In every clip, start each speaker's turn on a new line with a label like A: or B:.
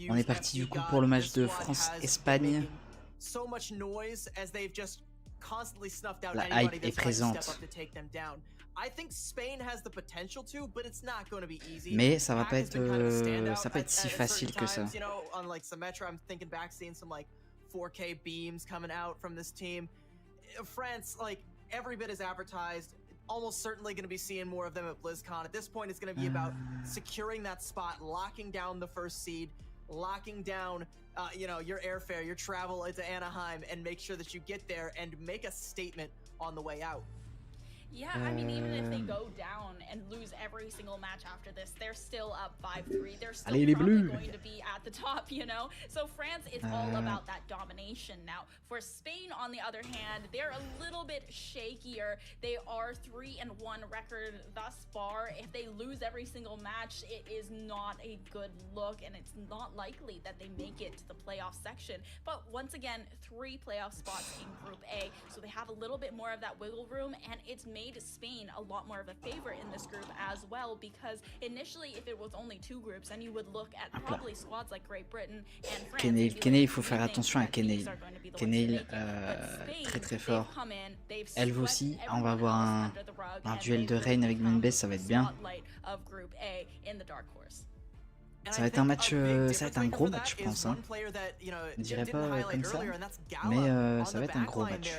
A: On est parti du coup pour le match de France-Espagne. La hype est présente. Mais ça va pas être si facile que ça.
B: 4K beams coming out from this team. France, like, every bit is advertised. Almost certainly going to be seeing more of them at BlizzCon. At this point, it's going to be about securing that spot, locking down the first seed, locking down, your airfare, your travel into Anaheim, and make sure that you get there and make a statement on the way out.
C: Yeah, I mean, even if they go down and lose every single match after this, they're still up 5-3. They're still probably going to be at the top, you know? So France is all about that domination now. For Spain, on the other hand, they're a little bit shakier. They are 3-1 record thus far. If they lose every single match, it is not a good look, and it's not likely that they make it to the playoff section. But once again, 3 playoff spots in Group A, so they have a little bit more of that wiggle room, and it's made Spain a lot more of a favorite in this group as well, because initially if it was only 2 groups and you would look at probably squads like Great Britain and France.
A: Keneil, il faut faire attention à Keneil. Keneil, très très fort. Elle aussi, on va avoir un duel de reign avec Membes, ça va être bien. Ça va être un match, ça va être un gros match, je pense. Hein. Je ne dirais pas comme ça, mais ça va être un gros match.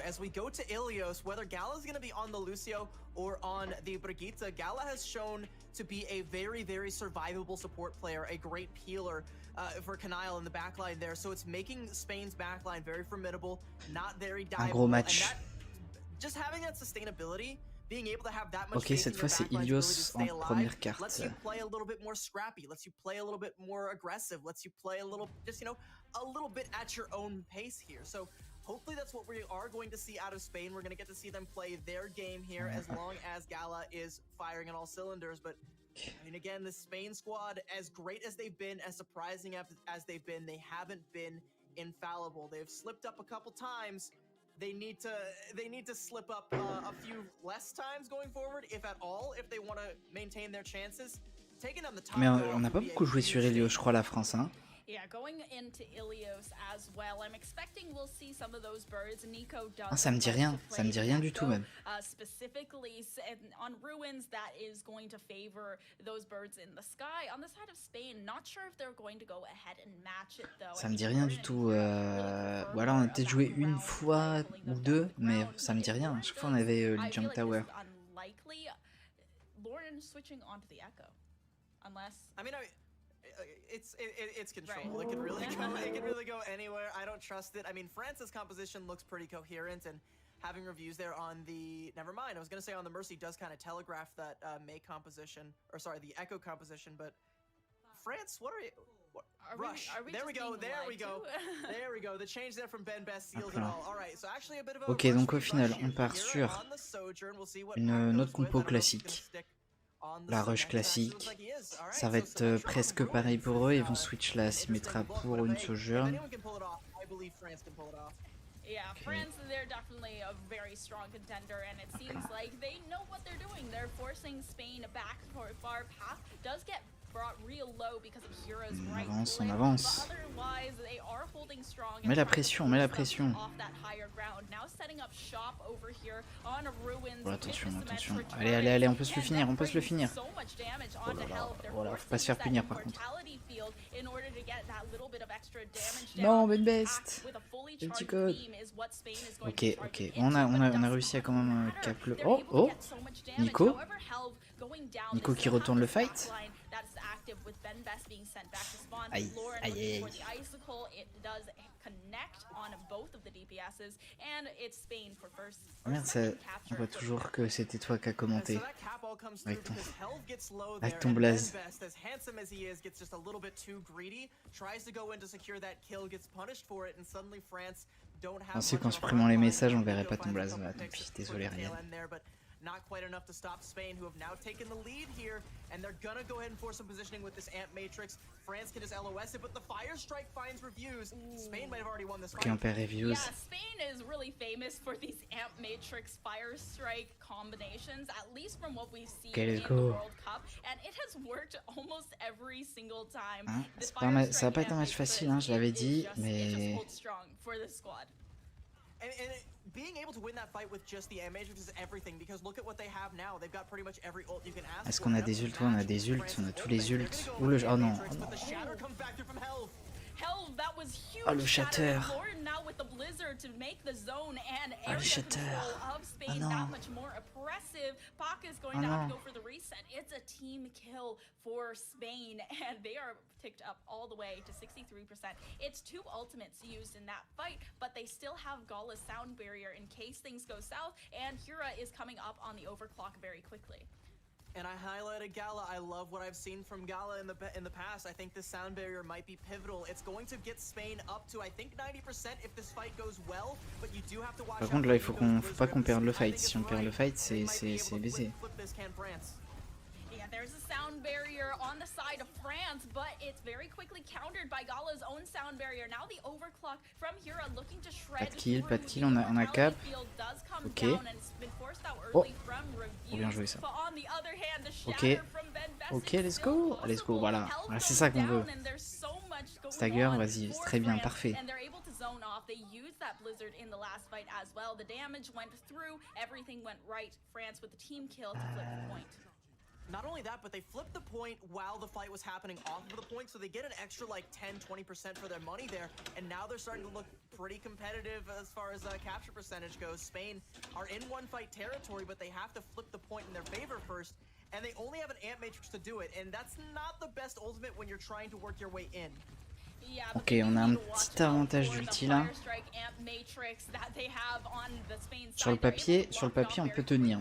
B: Or on the Brigitte, Gala has shown to be a very, very survivable support player, a great peeler for Keneil in the backline there. So it's making Spain's backline very formidable, not very
A: un gros match.
B: Just having that sustainability, being able to have that much.
A: Ok, cette fois c'est Ilios en première carte.
B: Lets you play a little bit more scrappy, lets you play a little bit more aggressive, lets you play a little, just a little bit at your own pace here. So hopefully that's what we are going to see out of Spain. We're going to get to see them play their game here as long as Gala is firing on all cylinders. But I mean, again, the Spain squad, as great as they've been, as surprising as they've been, they haven't been infallible. They've slipped up a couple times. They need to slip up a few less times going forward, if at all, if they want to maintain their chances. Taking on the top.
A: Mais on n'a pas beaucoup joué sur Ilios, je crois, la France, hein.
C: Yeah, going into Ilios as well. I'm expecting we'll see some of those birds. Nico does.
A: Ah, ça me dit rien du tout même.
C: Specifically on ruins, that is going to favor those birds in the sky. On the side of Spain, not sure if they're going to go ahead and match it though.
A: Ça me dit rien du tout. Ou alors on a peut-être joué une fois ou deux, mais ça me dit rien. Chaque fois on avait le Jump Tower.
C: Lauren switching onto the Echo, unless.
B: I mean, it's control. Right. It could really go anywhere. I don't trust it. I mean, France's composition looks pretty coherent, and having reviews there on the, never mind, I was gonna say on the Mercy does kind of telegraph that May composition, or sorry, the Echo composition, but France, what are you? What? Rush. There we go. There we go. The change there from Ben Best seals it all. All right. So actually a bit of a.
A: Ok, donc au final, on part sur une autre compo classique. La rush classique, ça va être presque pareil pour eux, ils vont switch la Symmetra pour une Sojourn.
C: Yeah, France, they're definitely a very strong contender, and it seems like they know what they're doing. They're forcing Spain back for a far path. Does get brought real low because of Hero's right.
A: On avance. Mets la pression, mets la pression. Oh, attention. Allez, on peut se le finir, Voilà, faut pas se faire punir par contre. Non, mais best. Le petit code. Ok, on a réussi à quand même cap le. Oh, Nico qui retourne le fight. Aïe. Oh merde, on voit toujours que c'était toi qui as commenté avec ton blaze. Ensuite, qu'en supprimant les messages, on verrait pas ton blaze. Tant pis, désolé, rien.
B: not quite enough to stop Spain, who have now taken the lead here, and they're gonna go ahead and force some positioning with this Amp Matrix. France can just LOS it, but the Fire Strike finds reviews. Spain might have already won this fight.
A: Ok, on perd reviews.
C: Yeah, Spain is really famous for these Amp Matrix Fire Strike combinations, at least from what we've seen in the World Cup, and it has worked almost every single time.
A: Hein, ça va pas être un match facile, hein, je l'avais dit, mais...
B: Being able to win that fight with just the Amp Matrix is everything, because look at what they have now. They've got pretty much every ult you can ask for.
A: Est-ce qu'on a des ults? On a des ults, on a tous les ults. Ouh le... Oh non, oh non. Oh le shatter. Oh le shatter. Oh non.
C: Pac is going to have to go for the reset. It's a team kill for Spain, and they are ticked up all the way to 63%. It's 2 ultimates used in that fight, but they still have Gala's sound barrier in case things go south, and Hura is coming up on the overclock very quickly.
B: And I highlighted Gala. I love what I've seen from Gala in the past. I think this sound barrier might be pivotal. It's going to get Spain up to, I think, 90% if this fight goes well, but you do have to watch.
A: Par contre là, faut pas qu'on perde le fight. Si on perd le fight, c'est baisé.
C: Yeah, there's a sound barrier on the side of France, but it's very quickly countered by Gala's own sound barrier. Now the overclock from Hura looking to shred.
A: Pas de kill, on a cap. Ok. Oh, bien joué ça. Ok. Ok, let's go. Let's go, voilà. Voilà, c'est ça qu'on veut. Stagger, vas-y, très bien, parfait.
C: They used that blizzard in the last fight as well. The damage went through, everything went right. France with the team kill to flip the point.
B: Not only that, but they flipped the point while the fight was happening off of the point, so they get an extra like 10-20% for their money there, and now they're starting to look pretty competitive as far as capture percentage goes. Spain are in one fight territory, but they have to flip the point in their favor first, and they only have an Amp Matrix to do it, and that's not the best ultimate when you're trying to work your way in.
A: Ok, on a un petit avantage d'ulti là. Sur le papier, on peut tenir,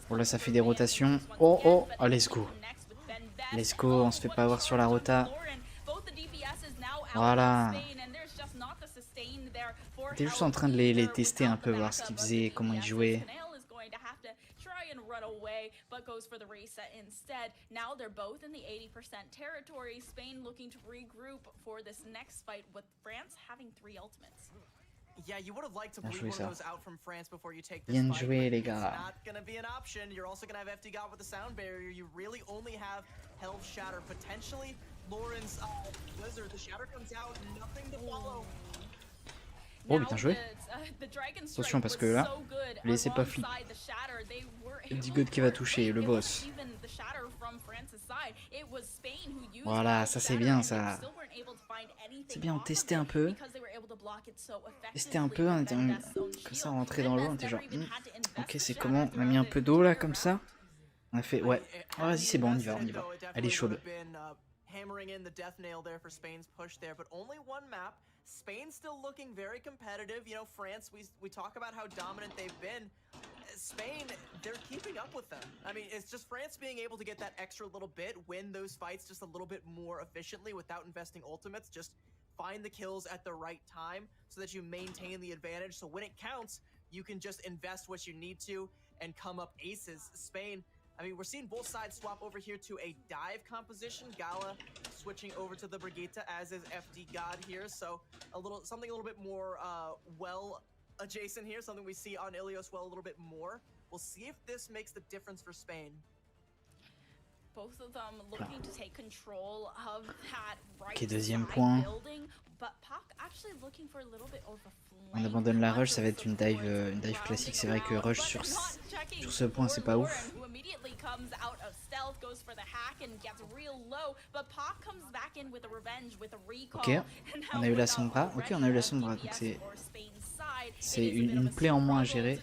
A: Bon là ça fait des rotations. Oh, let's go. Let's go, on se fait pas avoir sur la rota. Voilà. J'étais juste en train de les tester un peu, voir ce qu'ils faisaient, comment ils jouaient.
C: Run away, but goes for the reset instead. Now they're both in the 80% territory. Spain looking to regroup for this next fight, with France having 3 ultimates.
B: Yeah, you would have liked to bleed one of those out from France before you take this
A: Bien
B: fight.
A: joué, les gars.
B: It's not gonna be an option. You're also gonna have FD God with the sound barrier. You really only have Health Shatter. Potentially, Lauren's Blizzard. The Shatter comes out, nothing to follow.
A: Oh, bien joué. Attention parce que là, ne laissez pas flip. Le D-God qui va toucher, le boss. Voilà, ça c'est bien ça. C'est bien, on testait un peu. Tester un peu, on était comme ça, on rentrait dans l'eau, on était genre... Ok, c'est comment? On a mis un peu d'eau là, comme ça. On a fait... Ouais. Oh, vas-y, c'est bon, on y va. Elle est chaude.
B: Hammering in the death nail there for Spain's push there, but only one map. Spain still looking very competitive. You know, France, we talk about how dominant they've been. Spain, they're keeping up with them. I mean, it's just France being able to get that extra little bit, win those fights just a little bit more efficiently without investing ultimates. Just find the kills at the right time so that you maintain the advantage. So when it counts, you can just invest what you need to and come up aces. Spain, I mean, we're seeing both sides swap over here to a dive composition. Gala switching over to the Brigitte, as is FD God here. So something a little bit more well adjacent here, something we see on Ilios well a little bit more. We'll see if this makes the difference for Spain.
C: Both of them looking to take control of that right
A: deuxième point.
C: building, but Pac actually looking for a little bit of a
A: On abandonne la rush, ça va être une dive classique. C'est vrai que rush sur ce point, c'est pas ouf. Ok, on a eu la Sombra. Ok, on a eu la Sombra, donc c'est une plaie en moins à gérer.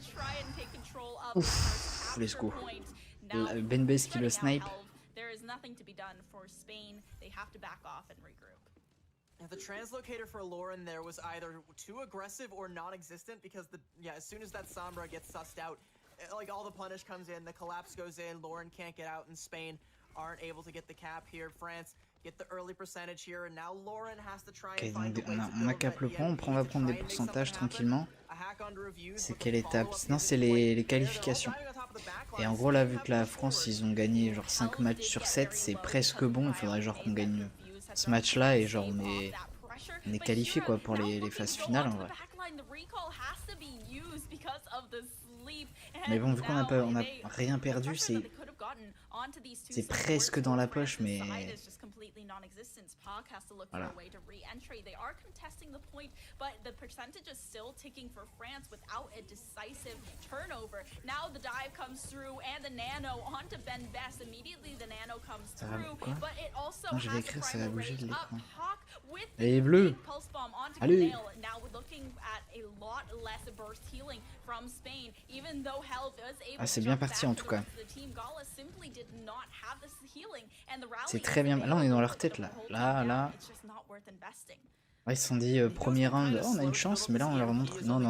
A: Ouf, let's go. Benbez qui le snipe.
B: The translocator for Lauren there was either too aggressive or non-existent, because as soon as that Sombra gets sussed out, like all the punish comes in, the collapse goes in, Lauren can't get out, and Spain aren't able to get the cap here. France get the early percentage here, and now Lauren has to try
A: Ok,
B: and find
A: donc
B: a way
A: on a cap le point, on va prendre des pourcentages tranquillement. C'est quelle étape? Non, c'est les qualifications. Et en gros là, vu que la France, ils ont gagné genre 5 matchs sur 7, c'est presque bon. Il faudrait genre qu'on gagne ce match-là et genre on est qualifié quoi pour les phases finales en vrai. Mais bon, vu qu'on a rien perdu, c'est presque dans la poche, mais voilà. Ça va quoi? Non, je vais écrire, ça va bouger de l'écran. Les bleus. Allez. Ah, c'est bien parti en tout cas. C'est très bien. Là, on est dans leur tête là. Là. Ouais, ils se sont dit premier round, oh, on a une chance, mais là on leur montre non.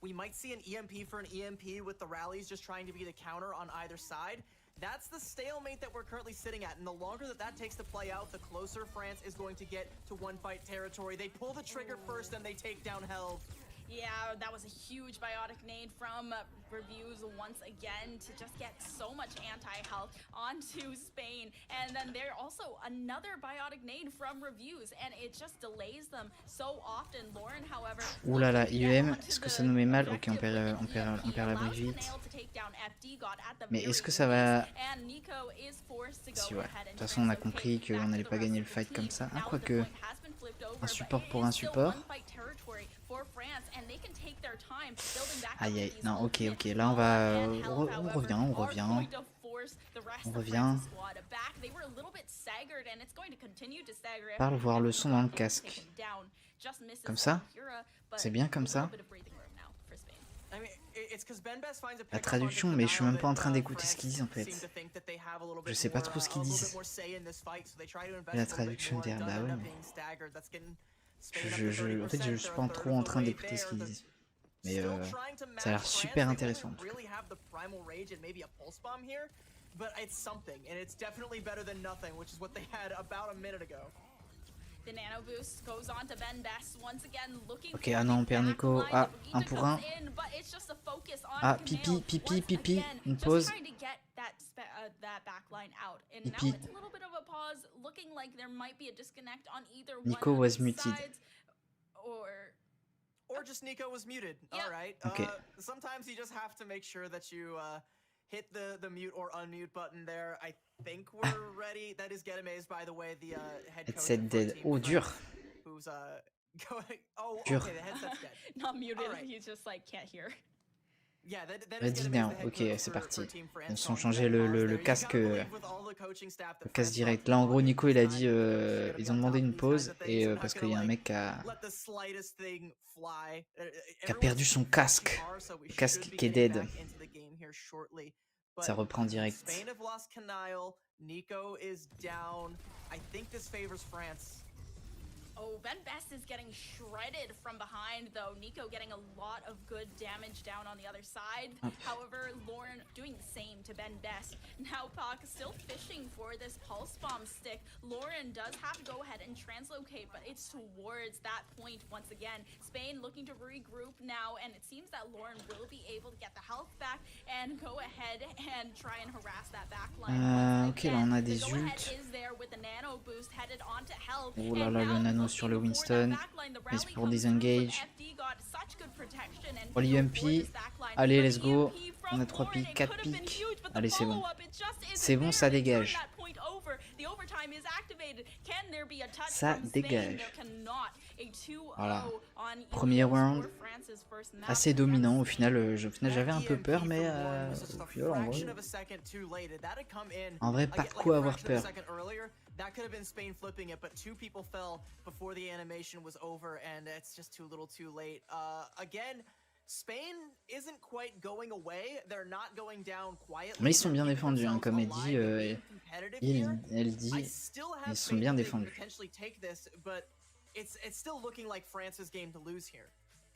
B: We might see an EMP for an EMP with the rallies just trying to be the counter on either side. That's the stalemate that we're currently sitting at, and the longer that takes to play out, the closer France is going to get to one fight territory. They pull the trigger first and they take down Helv.
C: Yeah, that was a huge biotic nade from Reviews once again to just get so much anti-health onto Spain. And then there also another biotic nade from Reviews, and it just delays them so often. Lauren, however...
A: Ouh là là, IEM, est-ce que ça nous met mal? Ok, on perd la brique vite. Mais est-ce que ça va... Si ouais, de toute façon on a compris qu'on n'allait pas gagner le fight comme ça. Ah, quoique... Un support pour un support. Aïe aïe, non, ok, là on revient. Parle voir le son dans le casque. Comme ça? C'est bien comme ça? La traduction, mais je suis même pas en train d'écouter ce qu'ils disent en fait. Je sais pas trop ce qu'ils disent. Et la traduction derrière, bah ouais. En fait, je suis pas trop en train d'écouter ce qu'ils disent. Mais ça a l'air super intéressant. En tout cas. Ok, ah non, on perd Nico. Ah, 1 pour 1. Ah, pipi. Une pause. Pipi. Nico was muted.
B: Or just Nico was muted. Yep. All right.
A: Okay.
B: Sometimes you just have to make sure that you hit the mute or unmute button there. I think we're ready. That is Get Amazed, by the way, the head coach.
A: Headset dead. Oh, dur.
B: Who's going? Oh,
A: dur.
B: Okay, the headset's dead.
C: Not muted.
B: Right.
C: He's just like can't hear.
B: Yeah,
A: Ready now. Ok, c'est parti. Ils ont changé le casque direct. Là, en gros, Nico, il a dit, ils ont demandé une pause et parce qu'il y a un mec qui a perdu son casque. Le casque qui est dead. Ça reprend direct.
C: Oh, Ben Best is getting shredded from behind, though. Nico getting a lot of good damage down on the other side. However, Lauren doing the same to Ben Best. Now, Pak still fishing for this pulse bomb stick. Lauren does have to go ahead and translocate, but it's towards that point once again. Spain looking to regroup now, and it seems that Lauren will be able to get the health back and go ahead and try and harass that backline.
A: Ok, là on a des ults. Oh là là, le nano sur le Winston, mais c'est pour disengage. Oh, l'UMP, allez let's go, on a 3 pics, 4 pics, allez c'est bon. C'est bon, ça dégage. Ça dégage. Voilà, premier round, assez dominant au final, j'avais un peu peur, mais au final, en vrai, pas de quoi avoir peur.
B: That could have been Spain flipping it, but 2 people fell before the animation was over, and it's just too little too late. Again, Spain isn't quite going away. They're not going down quietly.
A: Mais ils sont bien défendus, hein, comme elle dit, elle dit, ils sont bien défendus.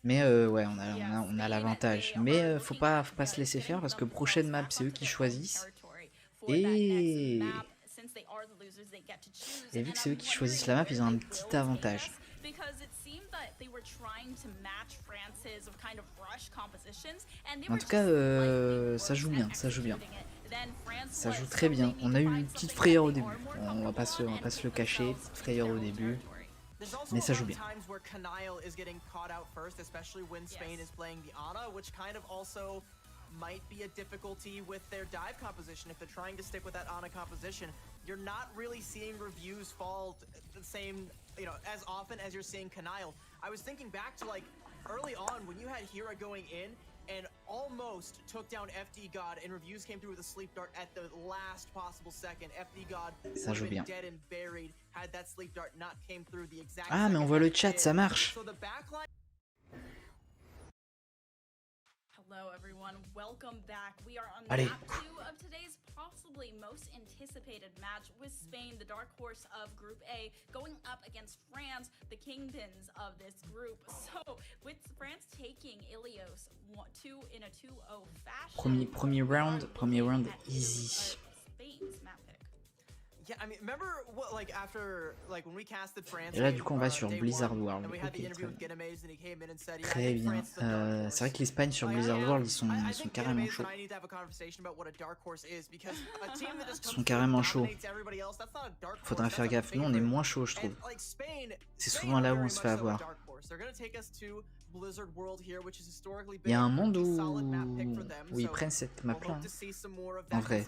A: Mais ouais, on a l'avantage. Mais faut pas se laisser faire parce que prochaine map, c'est eux qui choisissent. Et vu que c'est eux qui choisissent la map, ils ont un petit avantage. En tout cas, ça joue bien, ça joue bien. Ça joue très bien. On a eu une petite frayeur au début. On va pas se le cacher, petite frayeur au début. Mais ça joue bien.
B: Might be a difficulty with their dive composition if they're trying to stick with that Ana composition. You're not really seeing reviews fall the same, you know, as often as you're seeing Kanile. I was thinking back to like early on when you had Hira going in and almost took down FD God and reviews came through with a sleep dart at the last possible second. FD God would have been dead and buried had that sleep dart not came through the exact.
A: Ah mais on voit le chat, ça marche.
B: So the backline.
C: Hello everyone, welcome back. We are on
A: Allez.
C: map 2 of today's possibly most anticipated match with Spain, the dark horse of Group A, going up against France, the kingpins of this group. So, with France taking Ilios 2 in a 2-0 fashion.
A: Premier round easy.
C: Spain's map pick.
B: Yeah, I mean, remember what, like, after, like, when we casted France.
A: Et là, du coup, on va sur Blizzard World. Okay, très bien. C'est vrai que l'Espagne sur Blizzard World, ils sont carrément chauds. Ils sont carrément chauds. Faudra faire gaffe. Nous, on est moins chauds, je trouve. C'est souvent là où on se fait avoir. Il y a un monde où ils prennent cette map-là. En vrai.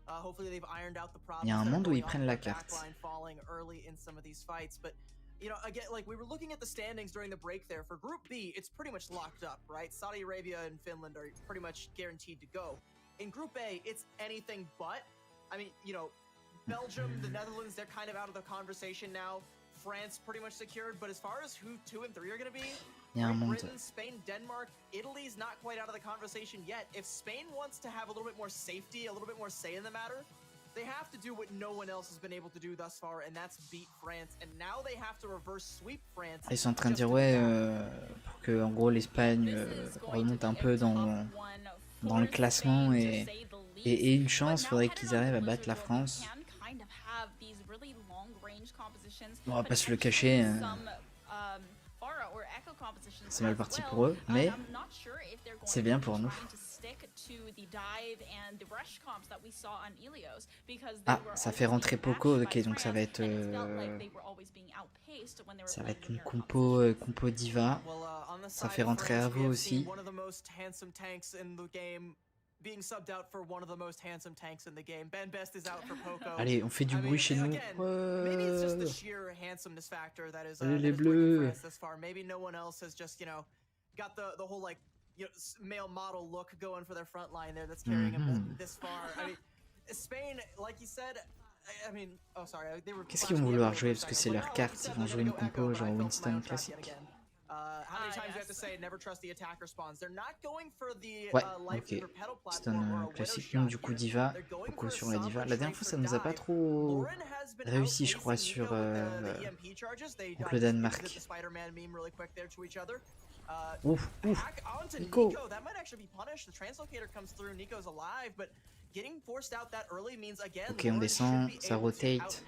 A: Il y a un monde où ils prennent la carte.
B: You know, again, like we were looking at the standings during the break there. For Group B, it's pretty much locked up, right? Saudi Arabia and Finland are pretty much guaranteed to go. In Group A, it's anything but. I mean, you know, Belgium, the Netherlands, they're kind of out of the conversation now. France pretty much secured, but as far as who 2 and 3 are going to be, Britain, Spain, Denmark, Italy's not quite out of the conversation yet. If Spain wants to have a little bit more safety, a little bit more say in the matter, they have to do what no one else has been able to do thus far, and that's beat France. And now they have to reverse sweep France.
A: Ils sont en train de dire ouais, pour que en gros l'Espagne remonte un peu dans le classement et une chance, faudrait qu'ils arrivent à battre la France. On va pas se le cacher, c'est mal parti pour eux, mais c'est bien pour nous. Ah, ça fait rentrer Poco, ok, donc ça va être une compo diva. Ça fait rentrer Avo aussi. Allez, on fait du bruit chez nous. Allez les bleus.
B: You know, male model look going for their front line there that's carrying them this far. I mean, Spain, like you said, I mean, oh sorry, they were.
A: Qu'est-ce qu'ils vont vouloir jouer parce que c'est leur carte, ils vont jouer une compo genre Winston classique. Ouais, ok. Winston classique, donc du coup Diva, Poco sur la Diva. La dernière fois ça nous a pas trop réussi je crois sur donc le Danemark. Ouf, Nico. Ok, on descend, ça rotate.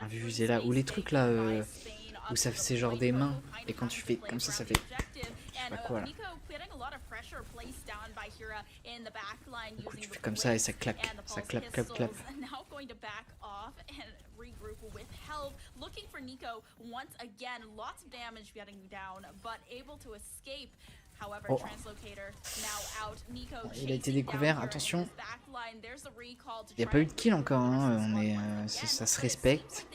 A: Ah, vu là, ou les trucs là où ça c'est genre des mains et quand tu fais comme ça fait je sais pas quoi là. Du coup tu fais comme ça et ça claque, clap.
C: With help, looking for Nico once again. Lots of damage getting down, but able to escape. However, Translocator now out. Nico
A: il a été découvert, attention. Il n'y a pas eu de kill encore, hein. Ça se respecte,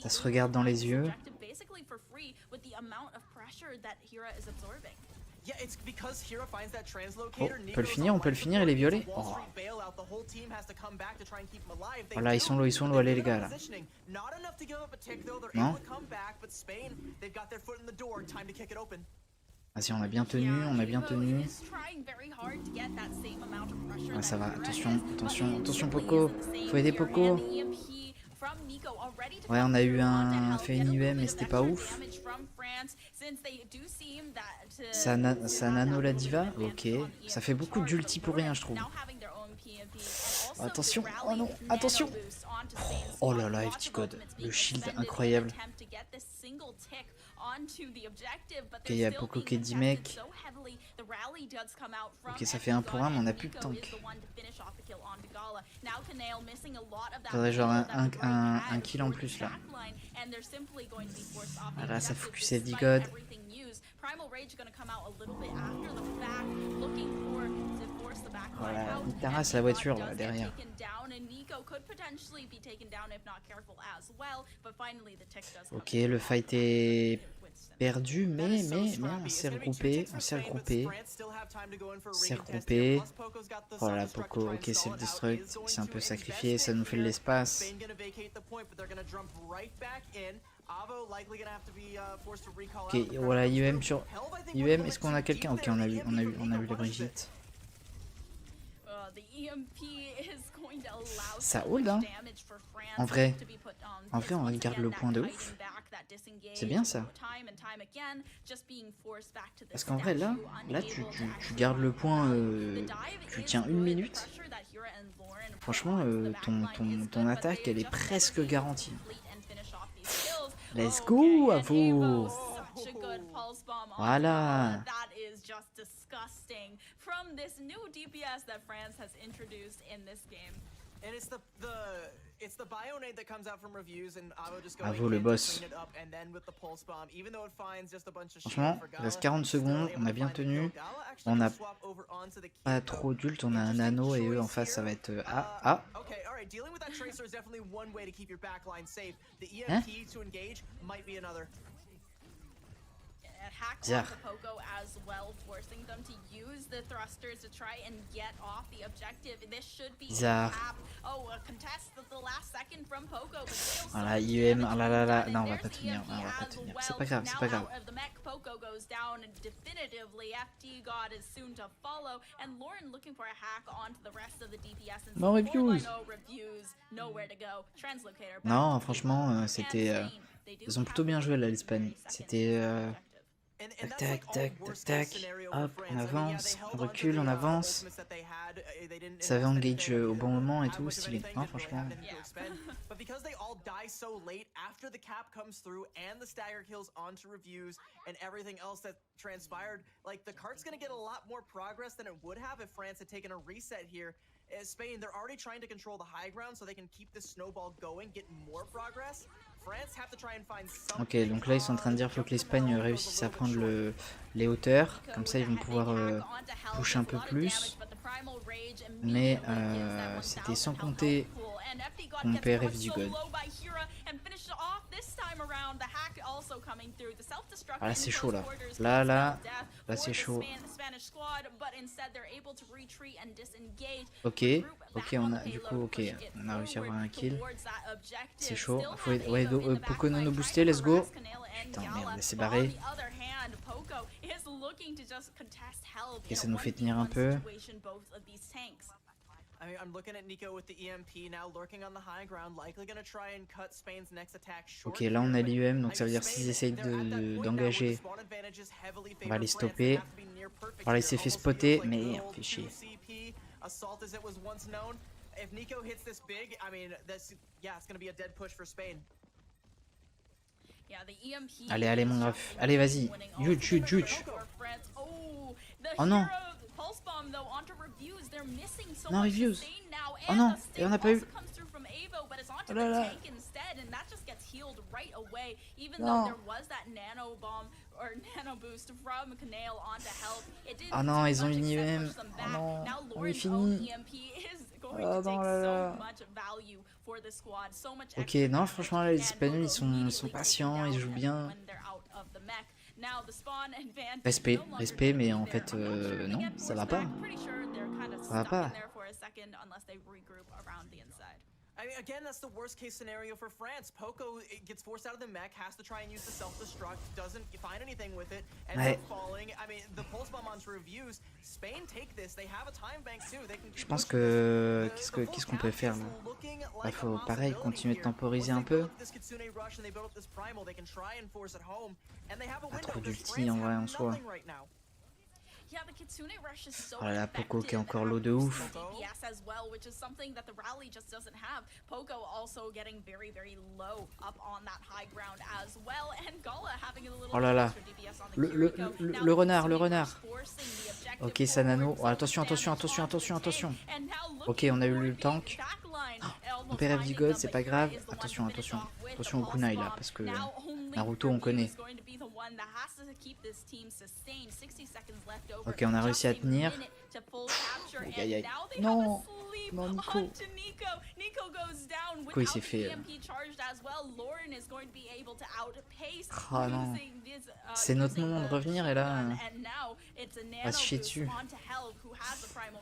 A: ça se regarde dans les yeux. Oh, on peut le finir, il est violé. Oh. Voilà, ils sont low, allez les gars là. Non. Vas-y, on a bien tenu. Ouais, ça va, attention Poco, faut aider Poco. Ouais, on a eu fait une UM mais c'était pas ouf. Ça nano la diva. Ok. Ça fait beaucoup d'ulti pour rien, je trouve. Attention. Oh non. Attention. Oh là là, FT Code. Le shield incroyable. Ok, il y a Poco qui est 10 mecs. Ok, ça fait 1 pour 1, mais on a plus de tank. Faudrait genre un kill en plus là. Ah là, ça focus FT Code. Voilà, il terrasse la voiture là derrière. Ok, le fight est perdu, mais on s'est regroupé, Voilà, Poco, ok, c'est le destruct, c'est un peu sacrifié, ça nous fait de l'espace. Ok, voilà, IEM sur IEM, est-ce qu'on a quelqu'un? Ok, on a vu la Brigitte. Ça hold, hein. En vrai, on regarde le point de ouf. C'est bien ça. Parce qu'en vrai, là tu gardes le point, tu tiens 1 minute. Franchement, ton attaque, elle est presque garantie. Let's go, à vous. Voilà.
C: From this new DPS that France has introduced in this game.
B: And it's the Bionade that comes out from reviews and Avo just
A: À vous le boss. Franchement, il reste 40 secondes, on a bien tenu. On a pas trop d'ult, on a un nano et eux en face ça va être hein? Bizarre. Bizarre. Voilà, IEM, ah là là là, non on va pas tenir, c'est pas grave, No reviews. Non, franchement, c'était... Ils ont plutôt bien joué là, l'Espagne. C'était... Tac, hop, on avance, on recule, on avance. Ça va engage au bon moment et tout, stylé. Non, franchement.
B: Spain, they're already trying to control the high ground so they can keep this snowball going, get more progress.
A: Ok, donc là ils sont en train de dire qu'il faut que l'Espagne réussisse à prendre les hauteurs, comme ça ils vont pouvoir push un peu plus. Mais c'était sans compter qu'on perd FD God. Ah là c'est chaud là. Là c'est chaud. Ok, on a du coup on a réussi à avoir un kill. C'est chaud. Ouais, Poco nono boosté, let's go. Putain merde, elle s'est barrée. Ok, ça nous fait tenir un peu. Ok, là on a l'IEM, donc ça veut dire s'ils essayent d'engager, on va les stopper. Voilà, il s'est fait spotter, mais on fait chier. Allez mon graphe, allez vas-y, huge. Oh non. Non, reviews. Oh non, et on a pas eu. Oh là là. Non. Ah non, ils ont une IEM. Oh non, on est fini. Oh non là là. Ok, non, franchement, là, les Espagnols, ils sont patients, ils jouent bien. Respect, mais en fait, non, ça va pas. Ça va pas.
B: I mean, again, that's the worst case scenario for France. Poco gets forced out of the mech, has to try and use the self-destruct, doesn't find anything with it, ends up falling. I mean, the pulse bomb onto reviews. Spain take this. They have a time bank too. They can.
A: Je pense que qu'est-ce qu'on peut faire là? Bah, faut pareil continuer de temporiser un peu. Pas trop d'ulti en vrai en soi. Oh là là, Poco qui est encore low de ouf. Oh là là. Le renard, le renard. Ok, ça nano. Oh, attention, attention, attention, attention, attention. Ok, on a eu le tank. Oh, on perd FD God, c'est pas grave. Attention, attention. Attention au kunai là, parce que Naruto on connaît. Ok, on a réussi à tenir. Aïe aïe aïe. Non, non, Nico. Nico il s'est fait. Oh non. C'est notre moment de revenir et là. On va se chier dessus.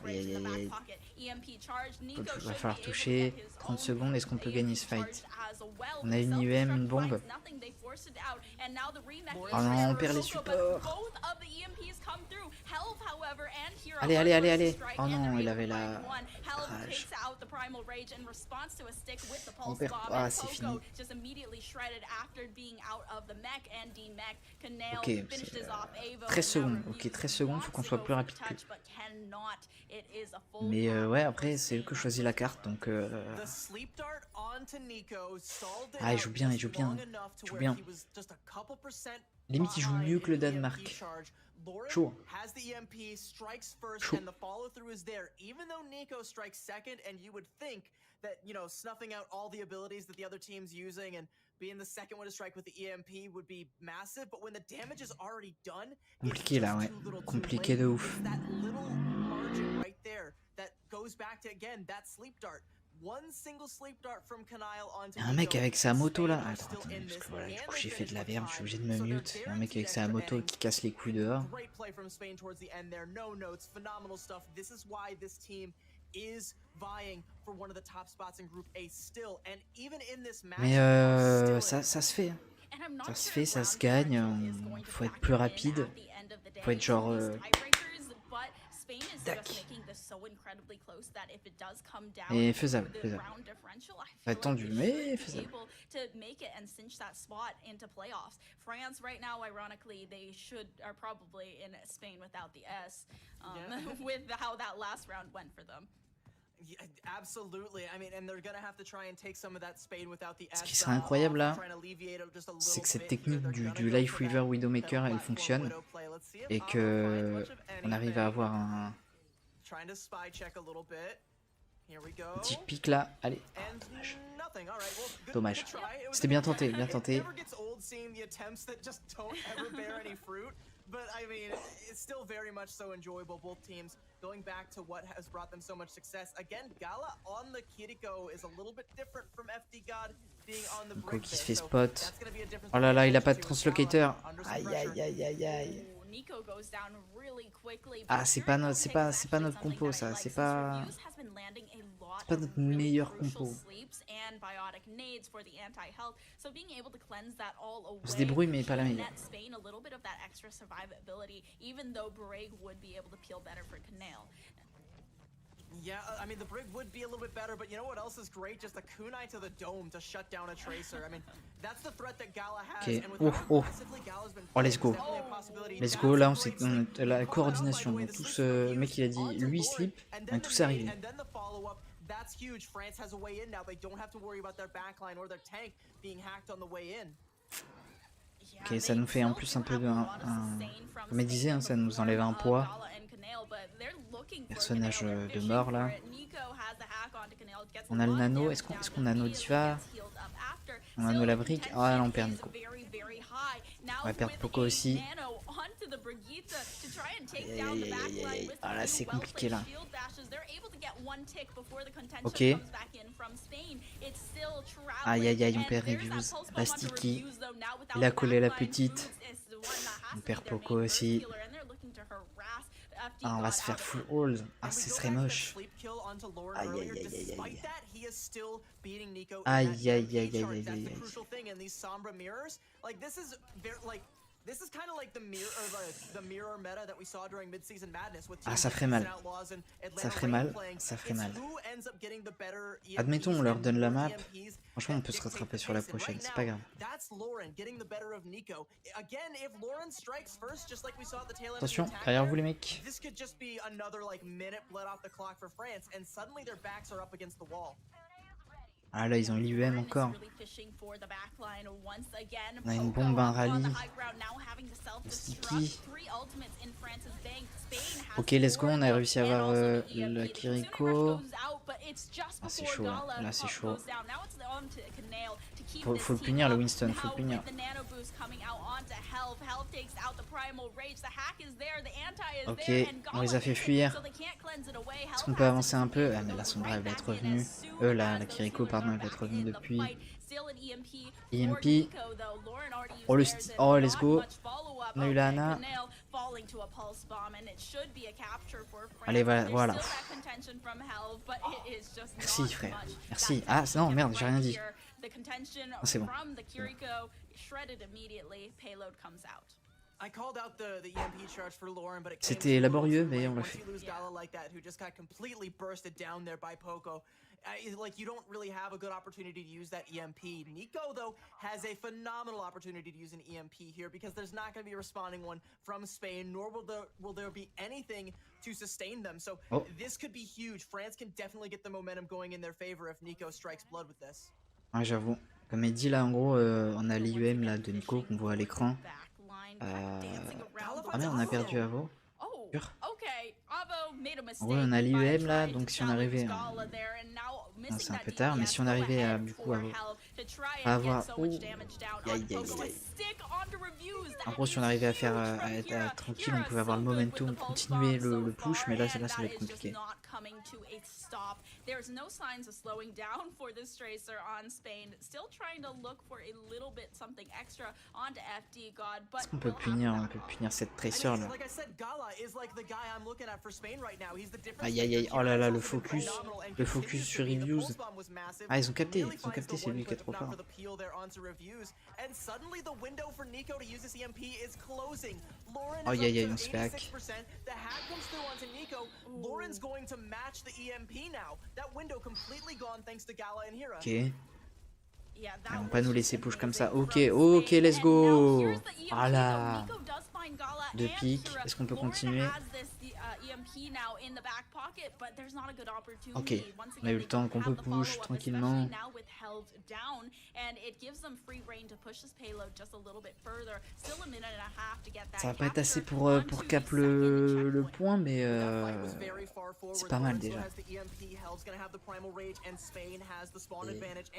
A: Aïe aïe aïe aïe. Il va falloir toucher. 30 secondes, est-ce qu'on peut gagner ce fight? On a une UM, une bombe. Oh non, on perd les supports. Allez, allez, allez, allez. Oh non, il avait la rage. On perd pas, ah, c'est fini. Ok, 13 secondes. Ok, 13 secondes, faut qu'on soit plus rapide que. Mais ouais, après, c'est eux que choisit la carte, donc. Ah, il joue bien, il joue bien. Il joue bien. Limite, il joue mieux que le Danemark. Chaud. Chaud.
B: That, you know, snuffing out all the abilities that the other team's using and being the second one to strike with the EMP would be massive, but when the damage is already done,
A: compliqué là, ouais. Compliqué de ouf.
B: That little margin right there that goes back to, again, that sleep dart. One single sleep dart from Kanail onto
A: un mec avec sa moto là. Attends, attends, parce que voilà, du coup j'ai fait de la merde, je suis obligé de me mute. Un mec avec sa moto qui casse les couilles dehors. Mais ça se fait. Ça se fait, ça se gagne. Faut être plus rapide. Faut être genre. Et faisable, faisable. Pas tendu, mais faisable.
C: France right now, ironically, they are probably in Spain without the S, with how that last round went for them.
B: Yeah, absolutely. I mean, and they're gonna have to try and take some of that Spain without the S.
A: Ce qui serait incroyable là, c'est que cette technique du Life Weaver Widowmaker elle fonctionne et que on arrive à avoir un petit pic là. Allez, oh, dommage. Dommage. C'était bien tenté, bien tenté.
B: But I mean, it's still very much so enjoyable. Both teams going back to what has brought them so much success. Again, Gala on the Kiriko is a little bit different from FD God being on the
A: Nico qui se fait spot. Oh là là, il a pas de translocator. Aïe aïe aïe aïe aïe. Ah, c'est pas notre compo ça, c'est pas notre meilleur compo. On se débrouille mais pas la meilleure.
B: Yeah, I mean, the Brig would be a little bit better, but you know what else is great? Just a kunai to the dome to shut down a Tracer. I mean, that's the threat that Gala has.
A: Okay.
B: And with
A: Oh, let's go. Let's go, là, on a la coordination. Donc, tout ce mec, il a dit, lui, il slip, on est tous arrivés.
B: That's huge. France has a way in now. They don't have to worry about their backline or their tank being hacked on the way in.
A: Ok, ça nous fait en plus un peu de... Comme elle disait, hein, ça nous enlève un poids. Personnage de mort là. On a le nano, est-ce qu'on a nos divas? On a nos la brique. Ah là on perd Nico. On va perdre Poco aussi. Ah là c'est compliqué là. Ok. Aïe aïe aïe on perd Reviews. Bastiki. Il a collé la petite. On perd Poco aussi. Ah, on va se faire full hold. Ah, ce serait moche. Aïe aïe aïe aïe aïe. Aïe aïe aïe aïe aïe aïe. Ah, ça ferait mal. Ça ferait mal. Ça ferait mal. Admettons, on leur donne la map. Franchement, on peut se rattraper sur la prochaine, c'est pas grave. Attention, derrière vous les mecs. Ah là, ils ont l'IUM encore. On a une bombe, un rallye. Sticky. Ok, let's go, on a réussi à avoir la Kiriko. Ah, c'est chaud, là c'est chaud. Faut le punir, le Winston, faut le punir. Ok, on les a fait fuir. Est-ce qu'on peut avancer un peu? Ah mais la Sombra elle va être revenue. La Kiriko pardon, elle va être revenue depuis. EMP. Oh le oh let's go. On a eu la Hana. Allez voilà. Merci frère. Merci. Ah non merde, j'ai rien dit. Ah, c'est bon. C'était laborieux, mais on l'a fait.
B: Like you don't really have a good opportunity to use that EMP. Nico though has a phenomenal opportunity to use an EMP here because there's not going to be a responding one from Spain, nor will there be anything to sustain them. So this could be huge. France can definitely get the momentum going in their favor if Nico strikes blood with this.
A: Ouais, j'avoue. Comme il dit là, en gros, on a l'IUM là de Nico qu'on voit à l'écran. Ah merde, on a perdu Avo. Sûr. En gros, on a l'IUM là, donc si on arrivait à... Non, c'est un peu tard, mais si on arrivait à du coup à avoir... Oh. Aïe, aïe, aïe. En gros, si on arrivait à faire à être tranquille, on pouvait avoir le momentum, continuer le push, mais là ça va être compliqué.
C: There's no signs of slowing down for this Tracer on Spain. Still trying to look for a little bit something extra onto FD God, but
A: est-ce qu'on peut punir cette Tracer là? Aïe aïe aïe, oh là là, le focus sur Reviews. Ah, ils ont capté, c'est lui qui est trop fort. Aïe aïe aïe, on se fait hack. Ok. Ils vont pas nous laisser push comme ça. Ok, let's go. Voilà. Deux pics. Est-ce qu'on peut continuer? Ok, on a eu le temps qu'on peut push tranquillement. Ça va pas être assez pour cap le point, mais c'est pas mal déjà.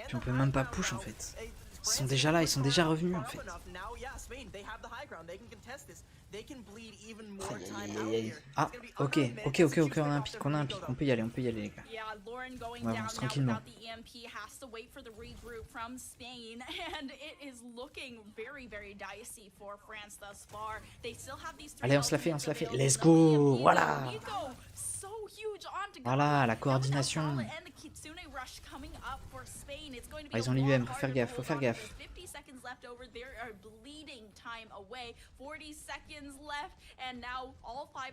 A: Puis on peut même pas push en fait. Ils sont déjà là, ils sont déjà revenus en fait. Ah, ok, on a un pic, on peut y aller les gars. On avance tranquillement. Allez, on se la fait, let's go, voilà. Voilà, la coordination. Ah, ils ont l'IUM, faut faire gaffe.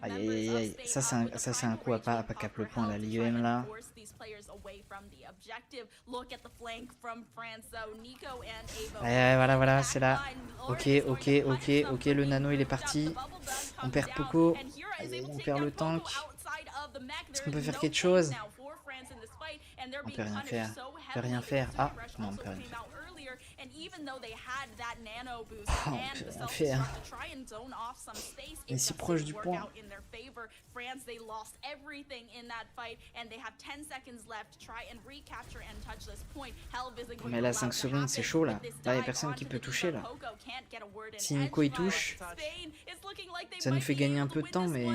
A: Aïe aïe aïe, ça c'est un coup à pas cap le point là, l'IUM là. Voilà, c'est là. Ok, le nano il est parti. On perd Poco, on perd le tank. Est-ce qu'on peut faire quelque chose? On peut rien faire. Ah, non, on peut rien faire. Oh, on peut rien faire. On est si proche du point. Mais là, 5 secondes, c'est chaud là. Là, il n'y a personne qui peut toucher là. Si Nico il touche, ça nous fait gagner un peu de temps, mais...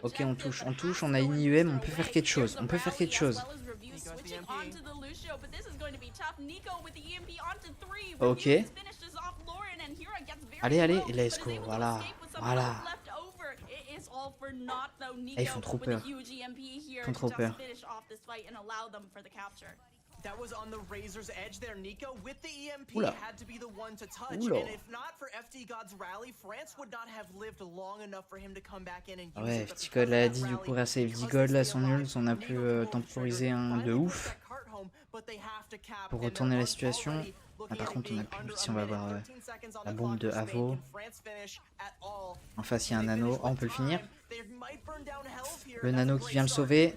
A: Ok, on touche, on a une IUM, on peut faire quelque chose. Ok. Allez, let's go, voilà. Ils font trop peur.
B: That was on the razor's edge there. Nico with the EMP
A: Oula.
B: had to be the one to touch.
A: Oula.
B: And if not for FD God's rally, France would not have lived long enough for him to come back in and use
A: Ouais,
B: it. But
A: FD
B: because
A: God l'a
B: of
A: dit
B: that
A: du
B: rally,
A: coup grâce à FD
B: because
A: God
B: they
A: là
B: stay
A: son
B: alive,
A: nul, on a pu
B: Nico can pull the
A: temporiser
B: trigger,
A: un de
B: finally
A: ouf
B: get that cart home, but they have to cap,
A: pour
B: and
A: retourner
B: they're
A: la situation.
B: already
A: Ah,
B: looking
A: par
B: at it
A: contre on a
B: being
A: plus
B: under
A: si
B: a
A: on va
B: minute.
A: avoir
B: 13 seconds on
A: la
B: the
A: bombe
B: clock
A: de
B: for Spain.
A: Avo.
B: Can France finish at all?
A: En face il y a
B: Can
A: un
B: they
A: nano,
B: finish
A: oh, on
B: with
A: peut le finir.
B: time? They might burn down Helve here.
A: Le
B: That's a
A: nano qui
B: great
A: vient le
B: start.
A: sauver.